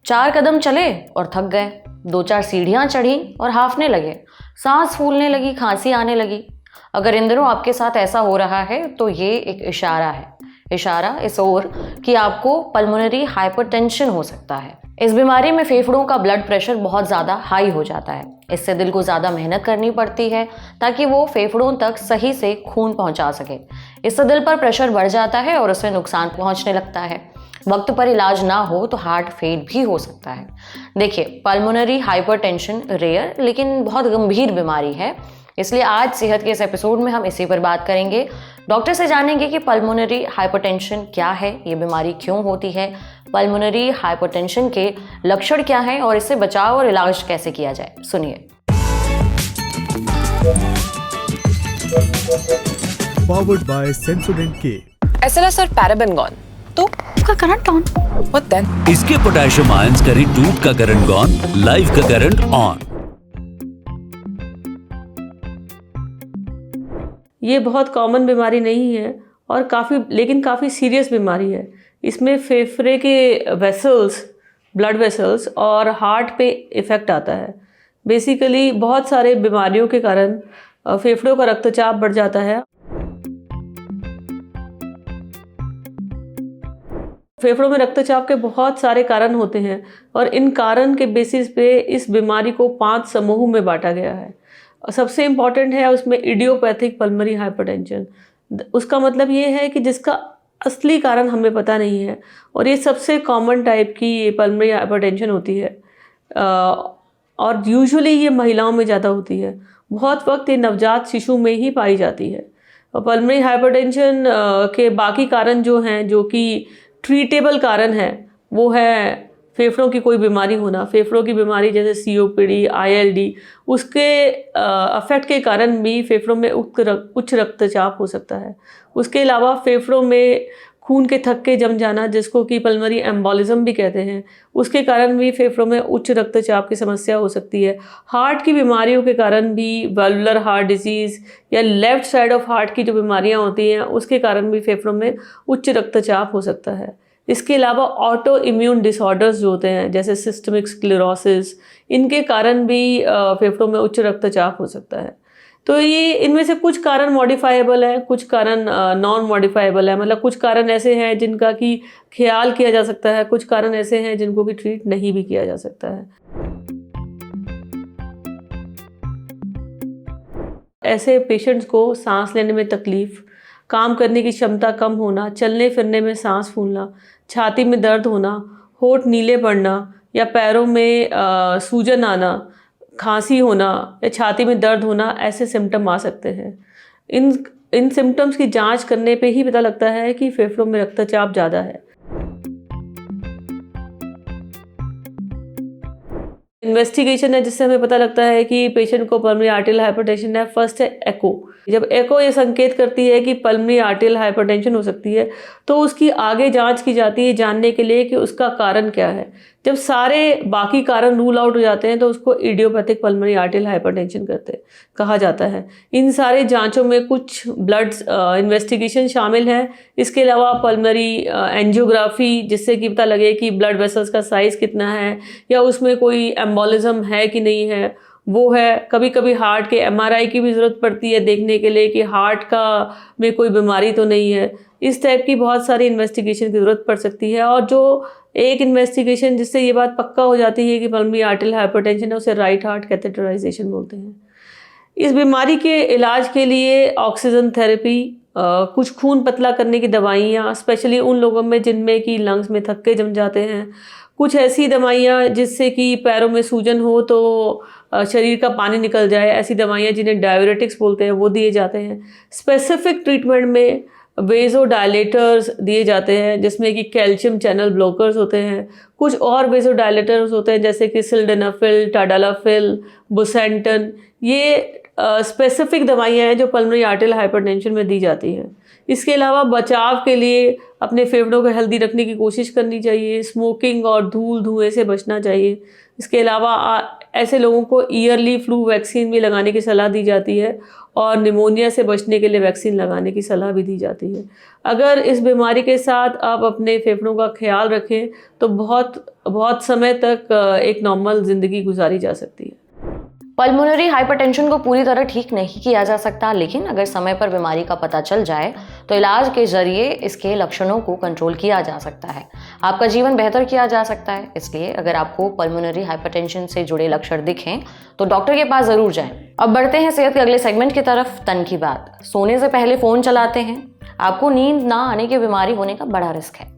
4 कदम चले और थक गए, 2-4 सीढ़ियां चढ़ी और हांफने लगे, सांस फूलने लगी, खांसी आने लगी। अगर इन दिनों आपके साथ ऐसा हो रहा है तो ये एक इशारा है, इशारा इस ओर कि आपको पल्मोनरी हाइपरटेंशन हो सकता है। इस बीमारी में फेफड़ों का ब्लड प्रेशर बहुत ज़्यादा हाई हो जाता है। इससे दिल को ज़्यादा मेहनत करनी पड़ती है ताकि वो फेफड़ों तक सही से खून पहुंचा सके। इससे दिल पर प्रेशर बढ़ जाता है और उससे नुकसान पहुंचने लगता है। वक्त पर इलाज ना हो तो हार्ट फेल भी हो सकता है। देखिए, पल्मोनरी हाइपरटेंशन रेयर लेकिन बहुत गंभीर बीमारी है, इसलिए आज सेहत के इस एपिसोड में हम इसी पर बात करेंगे। डॉक्टर से जानेंगे कि पल्मोनरी हाइपरटेंशन क्या है, ये बीमारी क्यों होती है, पल्मोनरी हाइपरटेंशन के लक्षण क्या हैं और इससे बचाव और इलाज कैसे किया जाए। सुनिए। Powered by Sensodyne K. SLS और पैराबेन गॉन, तो उसका करंट ऑन। What then? इसके पोटेशियम आयंस करें टूट का करंट गॉन, लाइफ का करंट ऑन। ये बहुत कॉमन बीमारी नहीं है और काफ़ी सीरियस बीमारी है। इसमें फेफड़े के वेसल्स, ब्लड वेसल्स और हार्ट पे इफ़ेक्ट आता है। बेसिकली बहुत सारे बीमारियों के कारण फेफड़ों का रक्तचाप बढ़ जाता है। फेफड़ों में रक्तचाप के बहुत सारे कारण होते हैं और इन कारण के बेसिस पे इस बीमारी को 5 समूह में बांटा गया है। सबसे इम्पॉर्टेंट है उसमें इडियोपैथिक पल्मोनरी हाइपरटेंशन। उसका मतलब ये है कि जिसका असली कारण हमें पता नहीं है और ये सबसे कॉमन टाइप की पल्मोनरी हाइपरटेंशन होती है और यूजुअली ये महिलाओं में ज़्यादा होती है। बहुत वक्त ये नवजात शिशु में ही पाई जाती है। पल्मोनरी हाइपरटेंशन के बाकी कारण जो हैं, जो कि ट्रीटेबल कारण है, वो है फेफड़ों की कोई बीमारी होना। फेफड़ों की बीमारी जैसे COPD, ILD, उसके अफेक्ट के कारण भी फेफड़ों में उच्च रक्तचाप हो सकता है। उसके अलावा फेफड़ों में खून के थक्के जम जाना, जिसको कि पल्मोनरी एम्बोलिज्म भी कहते हैं, उसके कारण भी फेफड़ों में उच्च रक्तचाप की समस्या हो सकती है। हार्ट की बीमारियों के कारण भी, वैल्वुलर हार्ट डिजीज़ या लेफ्ट साइड ऑफ हार्ट की जो बीमारियां होती हैं, उसके कारण भी फेफड़ों में उच्च रक्तचाप हो सकता है। इसके अलावा ऑटो इम्यून डिसऑर्डर्स जो होते हैं जैसे सिस्टमिक स्क्लेरोसिस, इनके कारण भी फेफड़ों में उच्च रक्तचाप हो सकता है। तो ये इनमें से कुछ कारण मॉडिफाइबल है, कुछ कारण नॉन मॉडिफाइबल है। मतलब कुछ कारण ऐसे हैं जिनका कि ख्याल किया जा सकता है, कुछ कारण ऐसे हैं जिनको कि ट्रीट नहीं भी किया जा सकता है। ऐसे पेशेंट्स को सांस लेने में तकलीफ, काम करने की क्षमता कम होना, चलने फिरने में सांस फूलना, छाती में दर्द होना, होंठ नीले पड़ना या पैरों में सूजन आना, खांसी होना या छाती में दर्द होना, ऐसे सिम्टम आ सकते हैं। इन सिम्टम्स की जांच करने पे ही पता लगता है कि फेफड़ों में रक्तचाप ज़्यादा है। इन्वेस्टिगेशन है जिससे हमें पता लगता है कि पेशेंट को पल्मोनरी आर्टेरियल हाइपरटेंशन है। फर्स्ट है एको। जब एको ये संकेत करती है कि पल्मोनरी आर्टेरियल हाइपरटेंशन हो सकती है तो उसकी आगे जांच की जाती है जानने के लिए कि उसका कारण क्या है। जब सारे बाकी कारण रूल आउट हो जाते हैं तो उसको इडियोपैथिक पल्मोनरी आर्टेरियल हाइपरटेंशन कहा जाता है। इन सारे जांचों में कुछ ब्लड इन्वेस्टिगेशन शामिल है। इसके अलावा पल्मोनरी एंजियोग्राफी, जिससे कि पता लगे कि ब्लड वेसल्स का साइज़ कितना है या उसमें कोई एम्बोलिज्म है कि नहीं है, वो है। कभी कभी हार्ट के MRI की भी ज़रूरत पड़ती है देखने के लिए कि हार्ट का में कोई बीमारी तो नहीं है। इस टाइप की बहुत सारी इन्वेस्टिगेशन की ज़रूरत पड़ सकती है और जो एक इन्वेस्टिगेशन जिससे ये बात पक्का हो जाती है कि पल्मोनरी आर्टेरियल हाइपरटेंशन है, उसे राइट हार्ट कैथेटराइजेशन बोलते हैं। इस बीमारी के इलाज के लिए ऑक्सीजन थेरेपी, कुछ खून पतला करने की दवाइयाँ, स्पेशली उन लोगों में जिनमें कि लंग्स में थक्के जम जाते हैं, कुछ ऐसी दवाइयाँ जिससे कि पैरों में सूजन हो तो शरीर का पानी निकल जाए, ऐसी दवाइयाँ जिन्हें डाययूरेटिक्स बोलते हैं, वो दिए जाते हैं। स्पेसिफिक ट्रीटमेंट में वेज़ोडायलेटर्स दिए जाते हैं जिसमें कि कैल्शियम चैनल ब्लॉकर्स होते हैं। कुछ और वेज़ोडायलेटर्स होते हैं जैसे कि सिल्डेनाफिल, टाडालाफिल, बुसेंटन। ये स्पेसिफिक दवाइयाँ हैं जो पल्मोनरी आर्टेरियल हाइपरटेंशन में दी जाती हैं। इसके अलावा बचाव के लिए अपने फेफड़ों को हेल्दी रखने की कोशिश करनी चाहिए, स्मोकिंग और धूल धुएं से बचना चाहिए। इसके अलावा ऐसे लोगों को ईयरली फ्लू वैक्सीन भी लगाने की सलाह दी जाती है और निमोनिया से बचने के लिए वैक्सीन लगाने की सलाह भी दी जाती है। अगर इस बीमारी के साथ आप अपने फेफड़ों का ख्याल रखें तो बहुत समय तक एक नॉर्मल ज़िंदगी गुजारी जा सकती है। पल्मोनरी हाइपरटेंशन को पूरी तरह ठीक नहीं किया जा सकता, लेकिन अगर समय पर बीमारी का पता चल जाए तो इलाज के जरिए इसके लक्षणों को कंट्रोल किया जा सकता है, आपका जीवन बेहतर किया जा सकता है। इसलिए अगर आपको पल्मोनरी हाइपरटेंशन से जुड़े लक्षण दिखें तो डॉक्टर के पास जरूर जाएं। अब बढ़ते हैं सेहत के अगले सेगमेंट की तरफ, तन की बात। सोने से पहले फोन चलाते हैं, आपको नींद ना आने की बीमारी होने का बड़ा रिस्क है।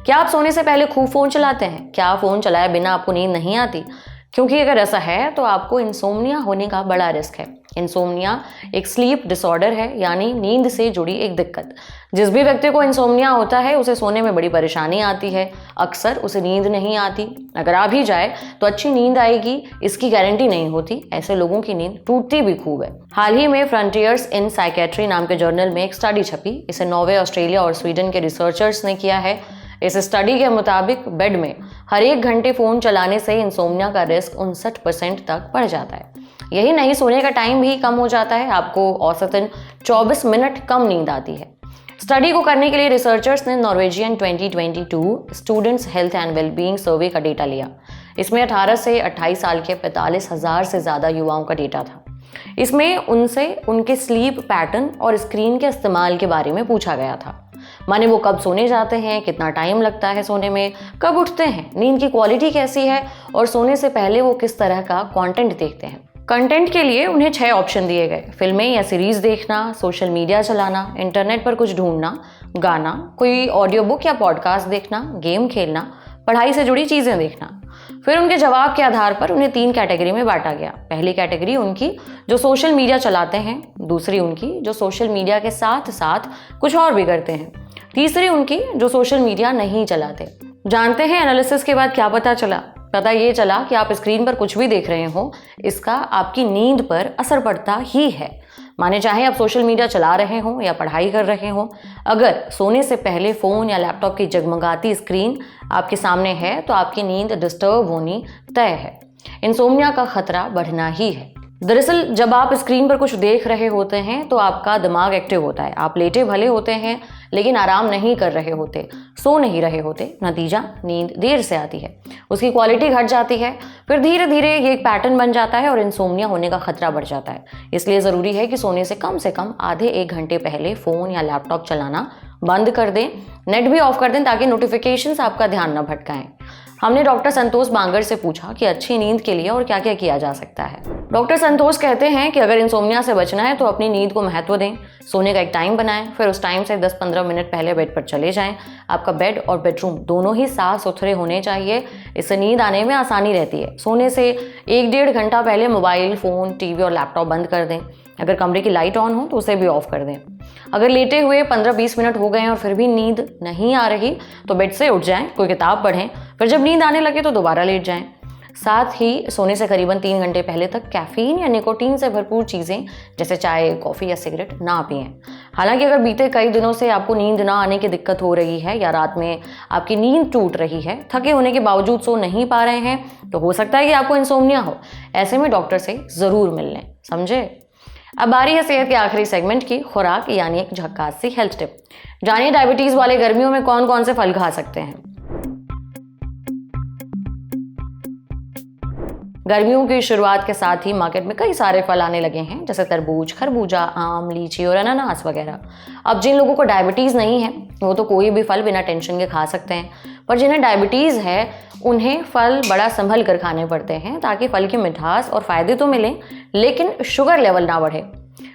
क्या आप सोने से पहले खूब फोन चलाते हैं? क्या फोन चलाए बिना आपको नींद नहीं आती? क्योंकि अगर ऐसा है तो आपको इंसोम्निया होने का बड़ा रिस्क है। इंसोम्निया एक स्लीप डिसऑर्डर है, यानी नींद से जुड़ी एक दिक्कत। जिस भी व्यक्ति को इंसोम्निया होता है उसे सोने में बड़ी परेशानी आती है, अक्सर उसे नींद नहीं आती। अगर आ भी जाए तो अच्छी नींद आएगी इसकी गारंटी नहीं होती, ऐसे लोगों की नींद टूटती भी खूब है। हाल ही में फ्रंटियर्स इन साइकेट्री नाम के जर्नल में एक स्टडी छपी, इसे नॉर्वे, ऑस्ट्रेलिया और स्वीडन के रिसर्चर्स ने किया है। इस स्टडी के मुताबिक बेड में हर 1 घंटे फोन चलाने से इंसोम्निया का रिस्क 59% तक बढ़ जाता है। यही नहीं, सोने का टाइम भी कम हो जाता है, आपको औसतन 24 मिनट कम नींद आती है। स्टडी को करने के लिए रिसर्चर्स ने Norwegian 2022 students health and wellbeing survey का डेटा लिया। इसमें 18 से 28 साल के 45,000 से ज़्यादा युवाओं का डेटा था। इसमें उनसे उनके स्लीप पैटर्न और स्क्रीन के इस्तेमाल के बारे में पूछा गया था, माने वो कब सोने जाते हैं, कितना टाइम लगता है सोने में, कब उठते हैं, नींद की क्वालिटी कैसी है और सोने से पहले वो किस तरह का कंटेंट देखते हैं। कंटेंट के लिए उन्हें 6 ऑप्शन दिए गए: फिल्में या सीरीज देखना, सोशल मीडिया चलाना, इंटरनेट पर कुछ ढूंढना, गाना, कोई ऑडियो बुक या पॉडकास्ट देखना, गेम खेलना, पढ़ाई से जुड़ी चीज़ें देखना। फिर उनके जवाब के आधार पर उन्हें 3 कैटेगरी में बांटा गया। पहली कैटेगरी उनकी जो सोशल मीडिया चलाते हैं, दूसरी उनकी जो सोशल मीडिया के साथ साथ कुछ और भी करते हैं, तीसरी उनकी जो सोशल मीडिया नहीं चलाते। जानते हैं एनालिसिस के बाद क्या पता चला? पता ये चला कि आप स्क्रीन पर कुछ भी देख रहे हो, इसका आपकी नींद पर असर पड़ता ही है। माने चाहे आप सोशल मीडिया चला रहे हो या पढ़ाई कर रहे हो, अगर सोने से पहले फ़ोन या लैपटॉप की जगमगाती स्क्रीन आपके सामने है तो आपकी नींद डिस्टर्ब होनी तय है। इंसोम्निया का खतरा बढ़ना ही है। दरअसल जब आप स्क्रीन पर कुछ देख रहे होते हैं तो आपका दिमाग एक्टिव होता है, आप लेटे भले होते हैं लेकिन आराम नहीं कर रहे होते, सो नहीं रहे होते। नतीजा, नींद देर से आती है, उसकी क्वालिटी घट जाती है, फिर धीरे धीरे ये एक पैटर्न बन जाता है और इंसोम्निया होने का खतरा बढ़ जाता है। इसलिए ज़रूरी है कि सोने से कम आधे 1 घंटे पहले फ़ोन या लैपटॉप चलाना बंद कर दें, नेट भी ऑफ कर दें ताकि नोटिफिकेशंस आपका ध्यान न भटकाएं। हमने डॉक्टर संतोष बांगर से पूछा कि अच्छी नींद के लिए और क्या क्या किया जा सकता है। डॉक्टर संतोष कहते हैं कि अगर इंसोम्निया से बचना है तो अपनी नींद को महत्व दें, सोने का एक टाइम बनाएं, फिर उस टाइम से 10-15 मिनट पहले बेड पर चले जाएं। आपका बेड और बेडरूम दोनों ही साफ सुथरे होने चाहिए, इससे नींद आने में आसानी रहती है। सोने से 1-1.5 घंटा पहले मोबाइल, फ़ोन, टीवी और लैपटॉप बंद कर दें। अगर कमरे की लाइट ऑन हो तो उसे भी ऑफ कर दें। अगर लेटे हुए 15-20 मिनट हो गए हैं और फिर भी नींद नहीं आ रही तो बेड से उठ जाएं, कोई किताब पढ़ें, फिर जब नींद आने लगे तो दोबारा लेट जाएं। साथ ही सोने से करीबन 3 घंटे पहले तक कैफीन या निकोटीन से भरपूर चीज़ें जैसे चाय, कॉफ़ी या सिगरेट ना पिएं। हालांकि अगर बीते कई दिनों से आपको नींद ना आने की दिक्कत हो रही है या रात में आपकी नींद टूट रही है, थके होने के बावजूद सो नहीं पा रहे हैं, तो हो सकता है कि आपको इंसोम्निया हो। ऐसे में डॉक्टर से ज़रूर मिल लें, समझे। अब बारी है सेहत के आखिरी सेगमेंट की, खुराक यानी एक झक्कास सी हेल्थ टिप। जानिए डायबिटीज़ वाले गर्मियों में कौन कौन से फल खा सकते हैं। गर्मियों की शुरुआत के साथ ही मार्केट में कई सारे फल आने लगे हैं, जैसे तरबूज, खरबूजा, आम, लीची और अनानास वगैरह। अब जिन लोगों को डायबिटीज़ नहीं है वो तो कोई भी फल बिना टेंशन के खा सकते हैं, पर जिन्हें डायबिटीज़ है उन्हें फल बड़ा संभल कर खाने पड़ते हैं ताकि फल की मिठास और फ़ायदे तो मिलें लेकिन शुगर लेवल ना बढ़े।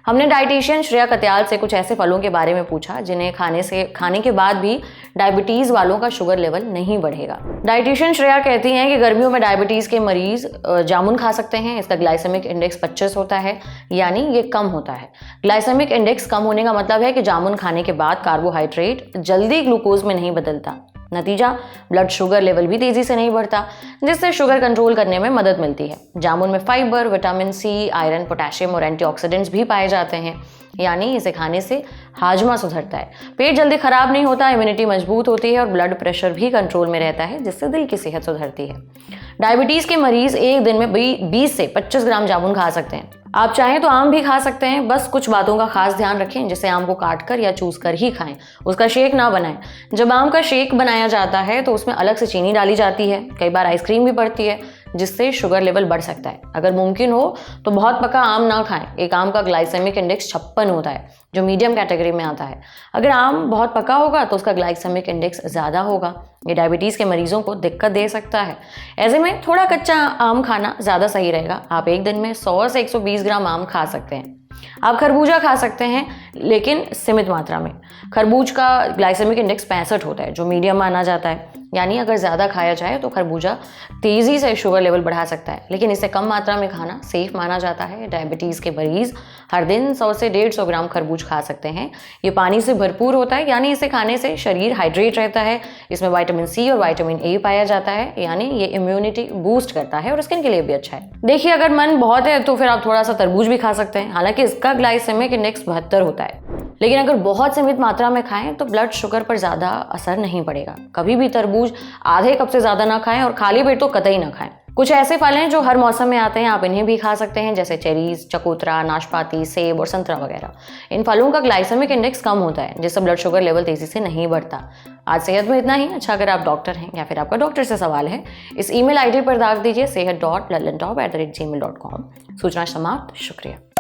हमने डाइटिशियन श्रेया कत्याल से कुछ ऐसे फलों के बारे में पूछा जिन्हें खाने के बाद भी डायबिटीज़ वालों का शुगर लेवल नहीं बढ़ेगा। डाइटिशियन श्रेया कहती हैं कि गर्मियों में डायबिटीज़ के मरीज जामुन खा सकते हैं। इसका ग्लाइसेमिक इंडेक्स 25 होता है, यानी ये कम होता है। ग्लाइसेमिक इंडेक्स कम होने का मतलब है कि जामुन खाने के बाद कार्बोहाइड्रेट जल्दी ग्लूकोज में नहीं बदलता, नतीजा, ब्लड शुगर लेवल भी तेज़ी से नहीं बढ़ता, जिससे शुगर कंट्रोल करने में मदद मिलती है। जामुन में fibre, vitamin C, iron, potassium और एंटीऑक्सीडेंट्स भी पाए जाते हैं, यानी इसे खाने से हाजमा सुधरता है, पेट जल्दी खराब नहीं होता, इम्यूनिटी मजबूत होती है और ब्लड प्रेशर भी कंट्रोल में रहता है, जिससे दिल की सेहत सुधरती है। डायबिटीज़ के मरीज एक दिन में 20 से 25 ग्राम जामुन खा सकते हैं। आप चाहें तो आम भी खा सकते हैं, बस कुछ बातों का खास ध्यान रखें, जैसे आम को काट कर या चूस कर ही खाएं, उसका शेक ना बनाएं। जब आम का शेक बनाया जाता है तो उसमें अलग से चीनी डाली जाती है, कई बार आइसक्रीम भी पड़ती है, जिससे शुगर लेवल बढ़ सकता है। अगर मुमकिन हो तो बहुत पका आम ना खाएं। एक आम का ग्लाइसेमिक इंडेक्स 56 होता है, जो मीडियम कैटेगरी में आता है। अगर आम बहुत पका होगा तो उसका ग्लाइसेमिक इंडेक्स ज़्यादा होगा। ये डायबिटीज़ के मरीजों को दिक्कत दे सकता है। ऐसे में थोड़ा कच्चा आम खाना ज़्यादा सही रहेगा। आप एक दिन में 100 से 120 ग्राम आम खा सकते हैं। आप खरबूजा खा सकते हैं, लेकिन सीमित मात्रा में। खरबूज का ग्लाइसेमिक इंडेक्स 65 होता है, जो मीडियम माना जाता है, यानी अगर ज़्यादा खाया जाए तो खरबूजा तेज़ी से शुगर लेवल बढ़ा सकता है, लेकिन इसे कम मात्रा में खाना सेफ माना जाता है। डायबिटीज़ के मरीज़ हर दिन 100 से 150 ग्राम खरबूज खा सकते हैं। ये पानी से भरपूर होता है, यानी इसे खाने से शरीर हाइड्रेट रहता है। इसमें विटामिन सी और विटामिन ए पाया जाता है, यानी ये इम्यूनिटी बूस्ट करता है और स्किन के लिए भी अच्छा है। देखिए, अगर मन बहुत है तो फिर आप थोड़ा सा तरबूज भी खा सकते हैं, हालांकि इसका ग्लाइसेमिक इंडेक्स 72 होता है। लेकिन अगर बहुत सीमित मात्रा में खाएं तो ब्लड शुगर पर ज़्यादा असर नहीं पड़ेगा। कभी भी तरबूज आधे कप से ज़्यादा ना खाएं और खाली पेट तो कतई ना खाएं। कुछ ऐसे फल हैं जो हर मौसम में आते हैं, आप इन्हें भी खा सकते हैं, जैसे चेरीज, चकोतरा, नाशपाती, सेब और संतरा वगैरह। इन फलों का ग्लाइसेमिक इंडेक्स कम होता है, जिससे ब्लड शुगर लेवल तेज़ी से नहीं बढ़ता। आज सेहत में इतना ही। अच्छा, अगर आप डॉक्टर हैं या फिर आपका डॉक्टर से सवाल है, इस ईमेल आईडी पर डाल दीजिए sehat.lalantop@gmail.com। सूचना समाप्त। शुक्रिया।